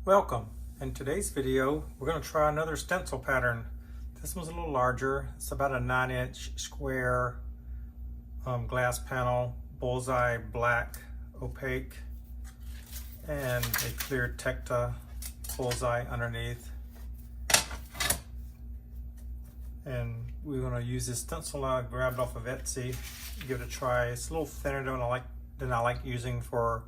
Welcome. In today's video, we're going to try another stencil pattern. This one's a little larger. It's about a 9-inch square glass panel, bullseye black opaque, and a clear Tecta bullseye underneath. And we're going to use this stencil I grabbed off of Etsy. Give it a try. It's a little thinner than I like using for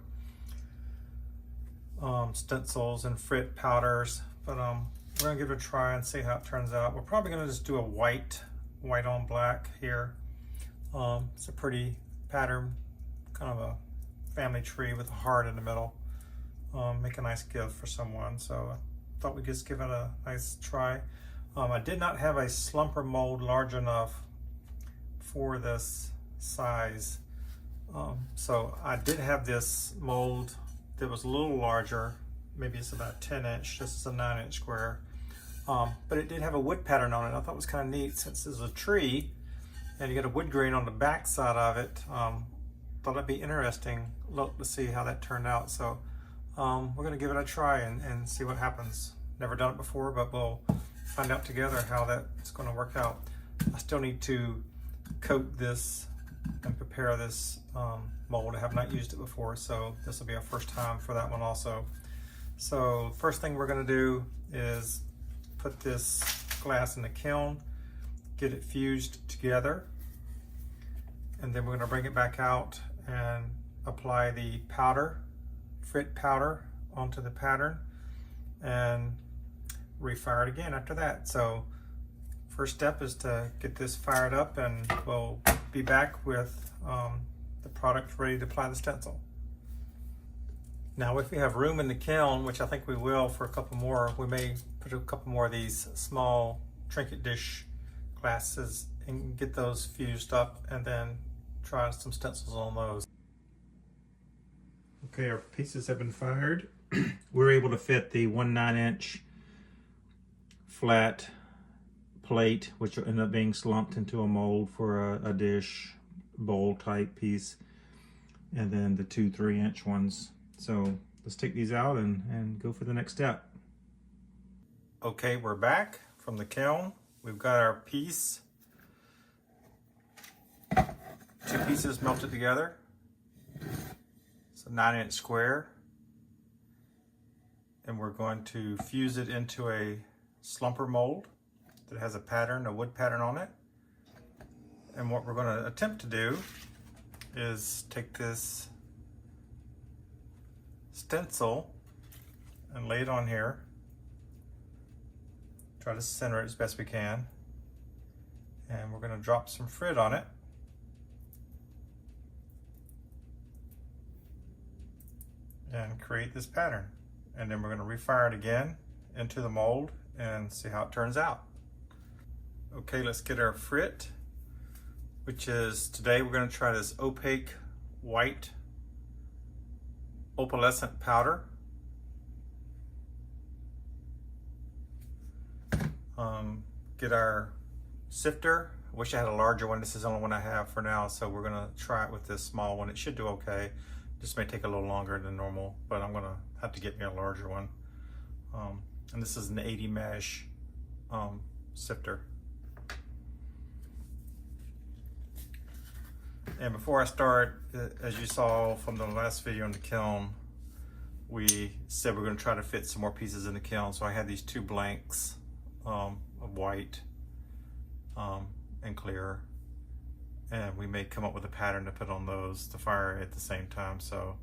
stencils and frit powders, but we're gonna give it a try and see how it turns out. We're probably gonna just do a white on black here. It's a pretty pattern, kind of a family tree with a heart in the middle. Make a nice gift for someone, so I thought we'd just give it a nice try. I did not have a slumper mold large enough for this size, so I did have this mold that was a little larger. Maybe it's about 10-inch, this is a 9-inch square. But it did have a wood pattern on it. I thought it was kind of neat since this is a tree and you get a wood grain on the back side of it. Thought it'd be interesting look to see how that turned out. So we're gonna give it a try and see what happens. Never done it before, but we'll find out together how that's gonna work out. I still need to coat this and prepare this mold. I have not used it before, so this will be our first time for that one also. So first thing we're going to do is put this glass in the kiln, get it fused together, and then we're going to bring it back out and apply the powder, frit powder, onto the pattern and refire it again after that. So first step is to get this fired up, and we'll be back with the product ready to apply the stencil. Now if we have room in the kiln, which I think we will for a couple more, we may put a couple more of these small trinket dish glasses and get those fused up and then try some stencils on those. Okay, our pieces have been fired. We're able to fit the 1 9-inch flat plate, which will end up being slumped into a mold for a dish bowl type piece, and then the 2 3-inch ones. So let's take these out and go for the next step. Okay, we're back from the kiln. We've got our piece, 2 pieces melted together. It's a 9-inch square, and we're going to fuse it into a slumper mold that has a pattern, a wood pattern on it. And what we're going to attempt to do is take this stencil and lay it on here. Try to center it as best we can. And we're going to drop some frit on it. And create this pattern. And then we're going to refire it again into the mold and see how it turns out. Okay, let's get our frit, which is, today we're going to try this opaque white opalescent powder. Get our sifter. I wish I had a larger one. This is the only one I have for now, so we're going to try it with this small one. It should do okay. This may take a little longer than normal, but I'm going to have to get me a larger one. And this is an 80 mesh sifter. And before I start, as you saw from the last video in the kiln, we said we're going to try to fit some more pieces in the kiln. So I had these 2 blanks of white and clear, and we may come up with a pattern to put on those to fire at the same time. So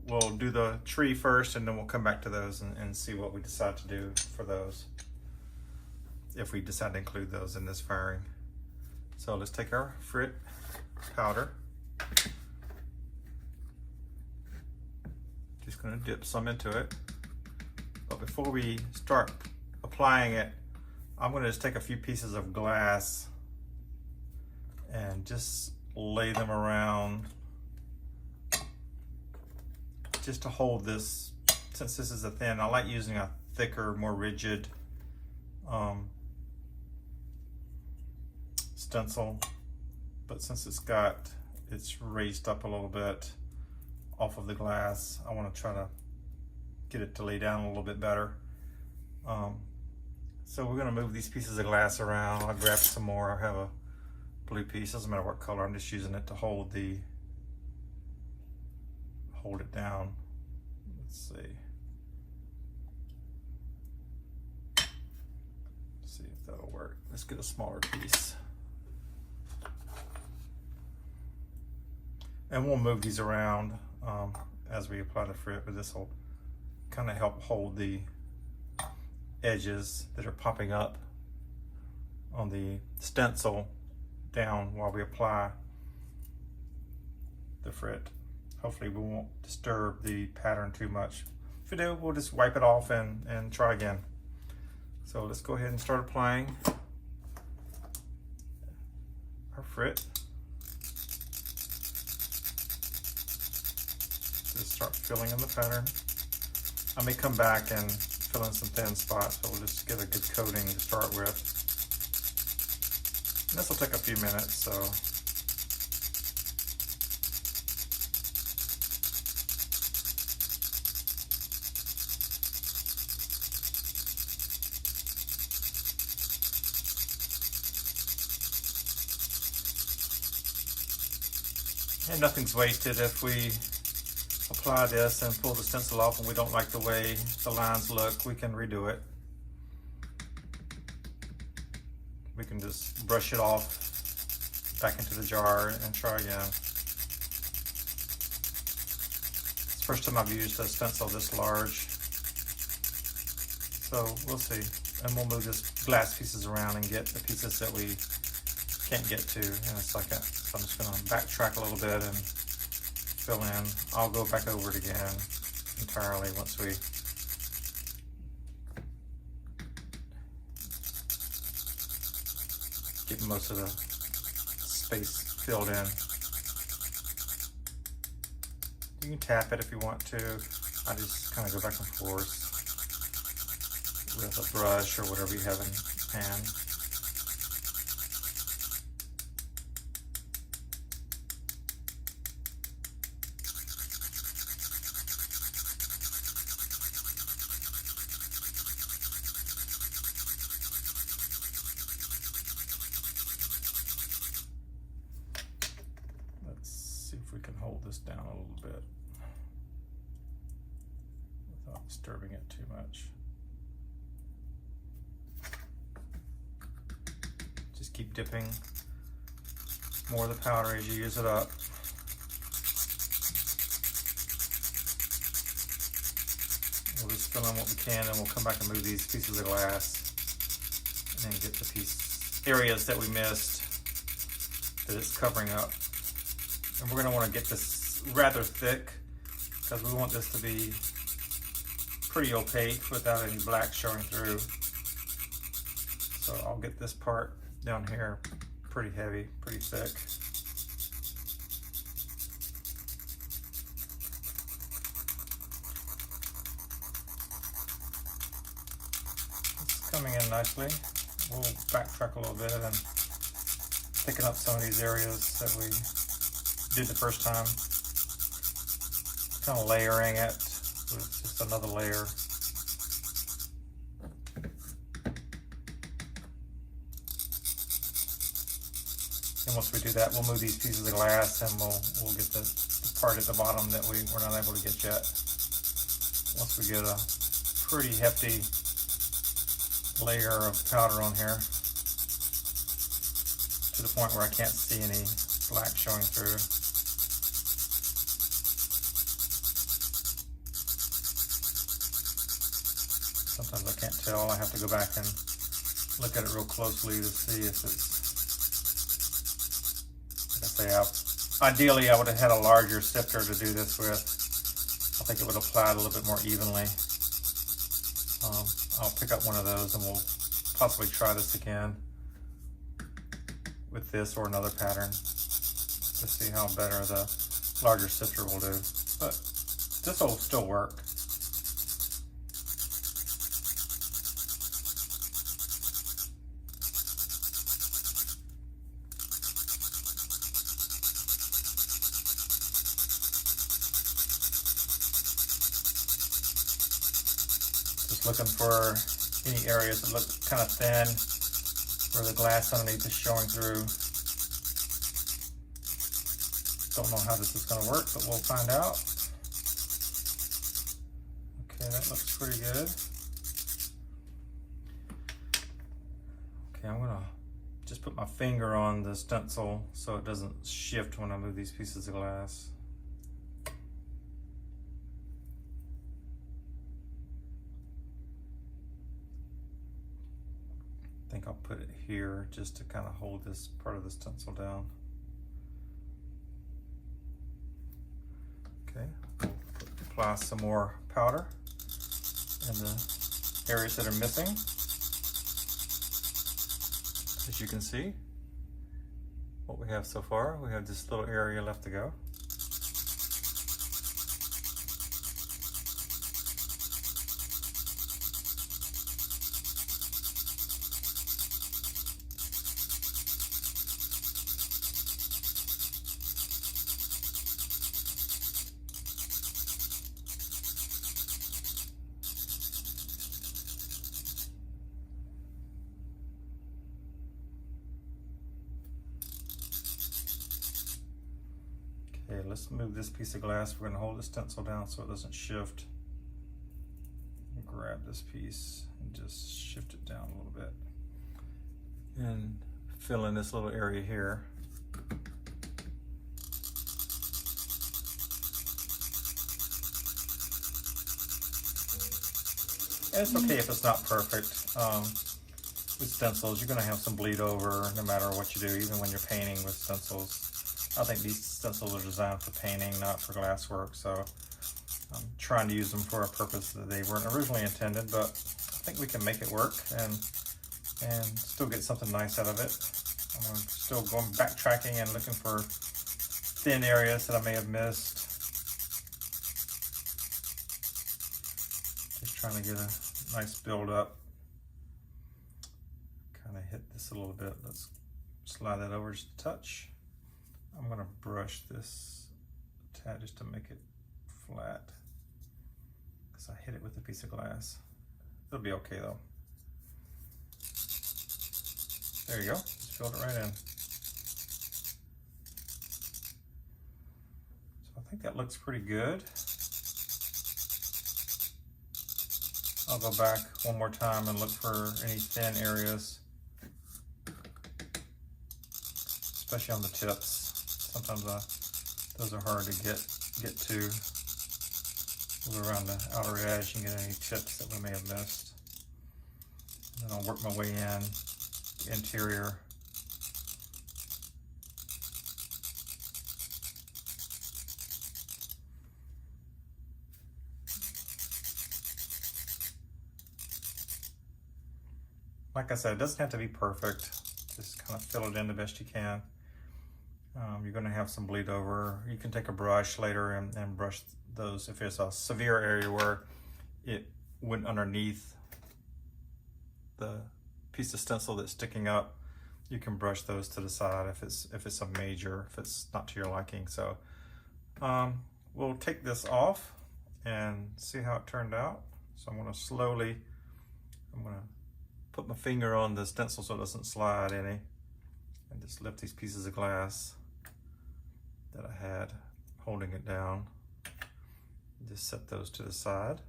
we'll do the tree first, and then we'll come back to those and see what we decide to do for those, if we decide to include those in this firing. So let's take our frit powder. Just going to dip some into it. But before we start applying it, I'm going to just take a few pieces of glass and just lay them around just to hold this. Since this is a thin, I like using a thicker, more rigid stencil, but since it's raised up a little bit off of the glass, I want to try to get it to lay down a little bit better. So we're gonna move these pieces of glass around. I'll grab some more. I have a blue piece, doesn't matter what color, I'm just using it to hold it down. Let's see. Let's see if that'll work. Let's get a smaller piece. And we'll move these around as we apply the frit, but this will kind of help hold the edges that are popping up on the stencil down while we apply the frit. Hopefully we won't disturb the pattern too much. If we do, we'll just wipe it off and try again. So let's go ahead and start applying our frit. Just start filling in the pattern. I may come back and fill in some thin spots, but we'll just get a good coating to start with. And this will take a few minutes, so. And nothing's wasted. If we apply this and pull the stencil off and we don't like the way the lines look, we can redo it. We can just brush it off back into the jar and try again. It's the first time I've used a stencil this large. So we'll see. And we'll move this glass pieces around and get the pieces that we can't get to in a second. So I'm just going to backtrack a little bit and fill in. I'll go back over it again entirely once we get most of the space filled in. You can tap it if you want to. I just kind of go back and forth with a brush or whatever you have in hand. If we can hold this down a little bit without disturbing it too much. Just keep dipping more of the powder as you use it up. We'll just fill in what we can and we'll come back and move these pieces of glass and then get the areas that we missed that it's covering up. And we're going to want to get this rather thick because we want this to be pretty opaque without any black showing through. So I'll get this part down here pretty heavy, pretty thick. It's coming in nicely. We'll backtrack a little bit and thicken up some of these areas that we did the first time, kind of layering it with just another layer. And once we do that, we'll move these pieces of glass and we'll get the part at the bottom that we're not able to get yet. Once we get a pretty hefty layer of powder on here to the point where I can't see any black showing through. Sometimes I can't tell. I have to go back and look at it real closely to see if it's, like I say, ideally I would have had a larger sifter to do this with. I think it would apply it a little bit more evenly. I'll pick up one of those and we'll possibly try this again with this or another pattern to see how better the larger sifter will do. But this will still work. just looking for any areas that look kind of thin where the glass underneath is showing through. Don't know how this is going to work, but we'll find out. Okay, that looks pretty good. Okay, I'm going to just put my finger on the stencil so it doesn't shift when I move these pieces of glass. I think I'll put it here just to kind of hold this part of the stencil down. Okay, we'll apply some more powder in the areas that are missing. As you can see, what we have so far, we have this little area left to go. Okay, let's move this piece of glass. We're going to hold the stencil down so it doesn't shift. Grab this piece and just shift it down a little bit. And fill in this little area here. And it's okay if it's not perfect. With stencils, you're going to have some bleed over no matter what you do, even when you're painting with stencils. I think these stencils are designed for painting, not for glass work, so I'm trying to use them for a purpose that they weren't originally intended, but I think we can make it work and still get something nice out of it. I'm still going backtracking and looking for thin areas that I may have missed. Just trying to get a nice build up. Kind of hit this a little bit. Let's slide that over just a touch. I'm going to brush this a tad just to make it flat because I hit it with a piece of glass. It'll be okay though. There you go, just filled it right in. So I think that looks pretty good. I'll go back one more time and look for any thin areas, especially on the tips. Sometimes those are hard to get to. Move around the outer edge and get any tips that we may have missed. And then I'll work my way in the interior. Like I said, it doesn't have to be perfect. Just kind of fill it in the best you can. You're going to have some bleed over. You can take a brush later and brush those if it's a severe area where it went underneath the piece of stencil that's sticking up. You can brush those to the side if it's a major, if it's not to your liking. So we'll take this off and see how it turned out. So I'm going to put my finger on the stencil so it doesn't slide any, and just lift these pieces of glass that I had holding it down. Just set those to the side.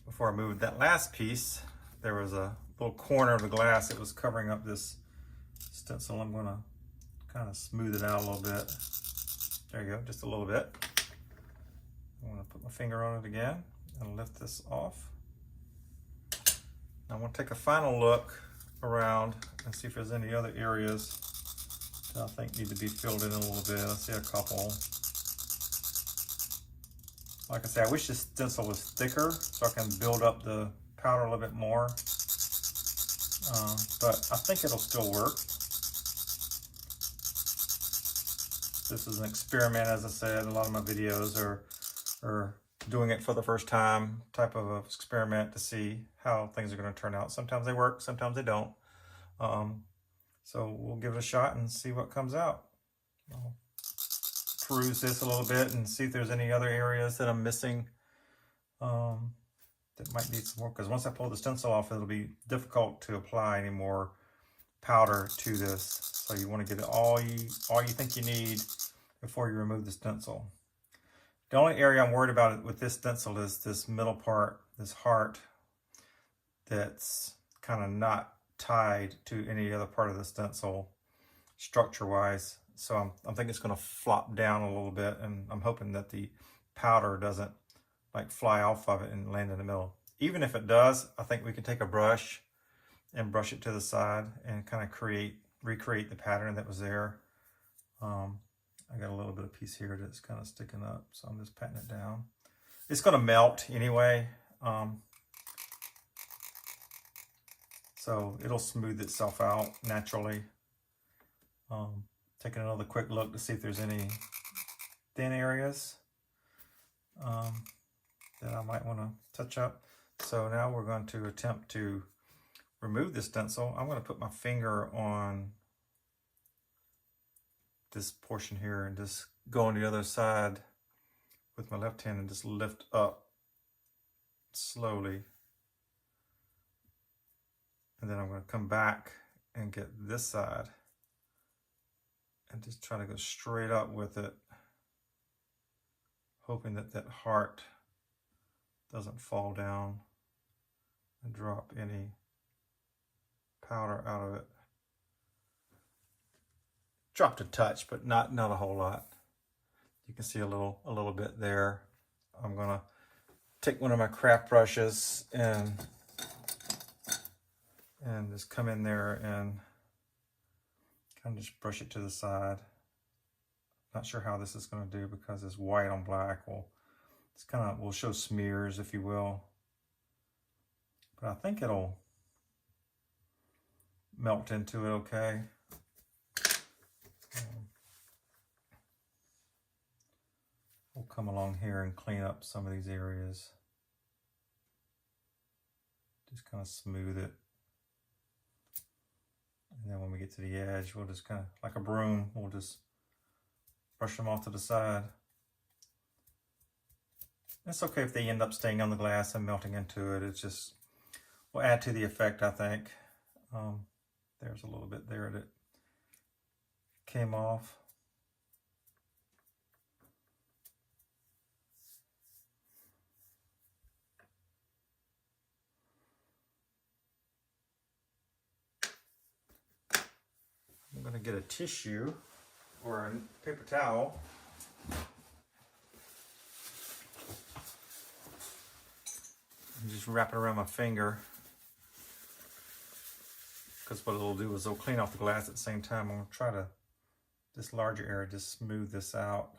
Before I moved that last piece, there was a little corner of the glass that was covering up this stencil. I'm going to kind of smooth it out a little bit. There you go, just a little bit. I'm going to put my finger on it again and lift this off. I want to take a final look around and see if there's any other areas that I think need to be filled in a little bit. I see a couple. Like I say, I wish this stencil was thicker so I can build up the powder a little bit more. But I think it'll still work. This is an experiment, as I said. A lot of my videos are doing it for the first time type of a experiment to see how things are going to turn out. Sometimes they work, sometimes they don't. So we'll give it a shot and see what comes out. I'll peruse this a little bit and see if there's any other areas that I'm missing that might need some more, because once I pull the stencil off, it'll be difficult to apply any more powder to this. So you want to get it all you think you need before you remove the stencil. The only area I'm worried about with this stencil is this middle part, this heart, that's kind of not tied to any other part of the stencil structure-wise. So I'm thinking it's going to flop down a little bit, and I'm hoping that the powder doesn't like fly off of it and land in the middle. Even if it does, I think we can take a brush and brush it to the side and kind of recreate the pattern that was there. I got a little bit of piece here that's kind of sticking up, so I'm just patting it down. It's going to melt anyway, so it'll smooth itself out naturally. Taking another quick look to see if there's any thin areas that I might want to touch up. So now we're going to attempt to remove the stencil. I'm going to put my finger on this portion here and just go on the other side with my left hand and just lift up slowly. And then I'm going to come back and get this side and just try to go straight up with it, hoping that that heart doesn't fall down and drop any powder out of it. Dropped a touch, but not a whole lot. You can see a little bit there. I'm gonna take one of my craft brushes and just come in there and kind of just brush it to the side. Not sure how this is going to do because it's white on black. Well, it's kind of will show smears, if you will, but I think it'll melt into it okay. We'll come along here and clean up some of these areas. Just kind of smooth it. And then when we get to the edge, we'll just kind of, like a broom, we'll just brush them off to the side. It's okay if they end up staying on the glass and melting into it. It's just, will add to the effect, I think. There's a little bit there that came off. I'm going to get a tissue or a paper towel. And just wrap it around my finger, because what it'll do is it'll clean off the glass at the same time. I'm going to try to, this larger area, just smooth this out.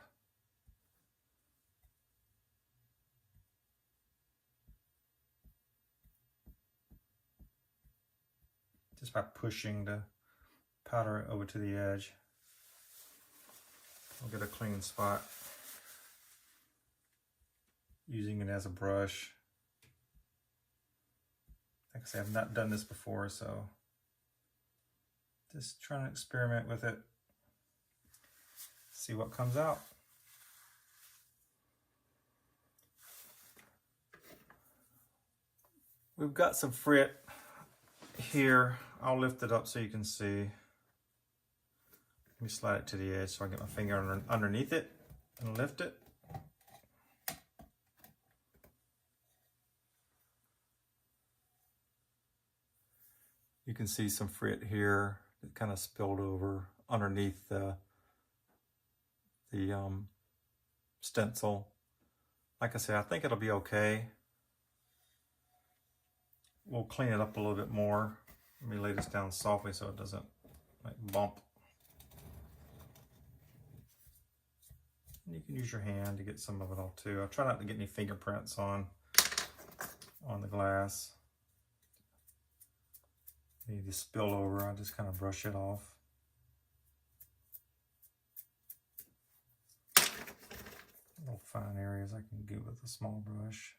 Just by pushing the powder over to the edge. I'll get a clean spot using it as a brush. Like I said, I've not done this before, so just trying to experiment with it, see what comes out. We've got some frit here. I'll lift it up so you can see. Let me slide it to the edge so I get my finger underneath it and lift it. You can see some frit here that kind of spilled over underneath the stencil. Like I said, I think it'll be okay. We'll clean it up a little bit more. Let me lay this down softly so it doesn't like bump. And you can use your hand to get some of it off too. I'll try not to get any fingerprints on the glass. Need to spill over, I just kind of brush it off. Little fine areas I can get with a small brush.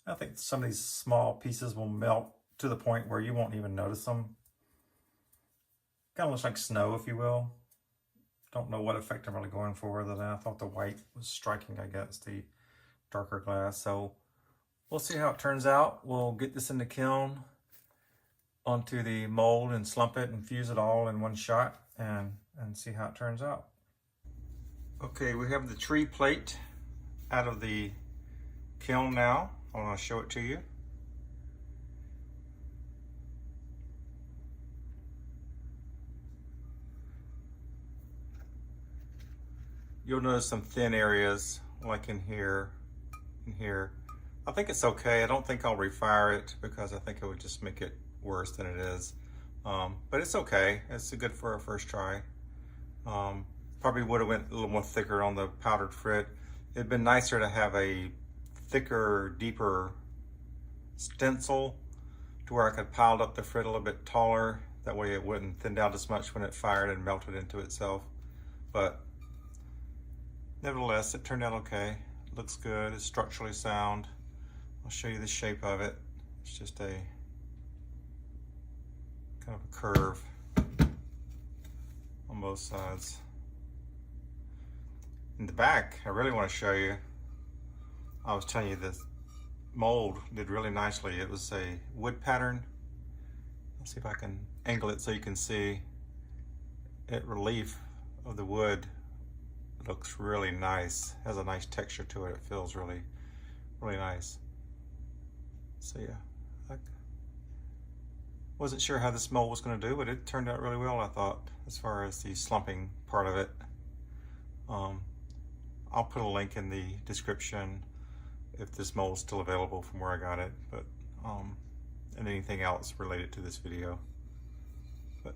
I think some of these small pieces will melt to the point where you won't even notice them. Kind of looks like snow, if you will. Don't know what effect I'm really going for, other than I thought the white was striking against the darker glass. So we'll see how it turns out. We'll get this in the kiln onto the mold and slump it and fuse it all in one shot and see how it turns out. Okay, we have the tree plate out of the kiln now. I want to show it to you. You'll notice some thin areas like in here and here. I think it's okay. I don't think I'll refire it because I think it would just make it worse than it is. But it's okay. It's good for a first try. Probably would have went a little more thicker on the powdered frit. It'd been nicer to have a thicker, deeper stencil to where I could pile up the frit a little bit taller. That way it wouldn't thin down as much when it fired and melted into itself. But nevertheless, it turned out okay. It looks good. It's structurally sound. I'll show you the shape of it. It's just a kind of a curve on both sides. In the back, I really want to show you. I was telling you this mold did really nicely. It was a wood pattern. Let's see if I can angle it so you can see it. Relief of the wood looks really nice. Has a nice texture to it. It feels really, really nice. So yeah, I wasn't sure how this mold was going to do, but it turned out really well, I thought, as far as the slumping part of it. I'll put a link in the description if this mold is still available from where I got it, but and anything else related to this video. But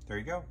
there you go.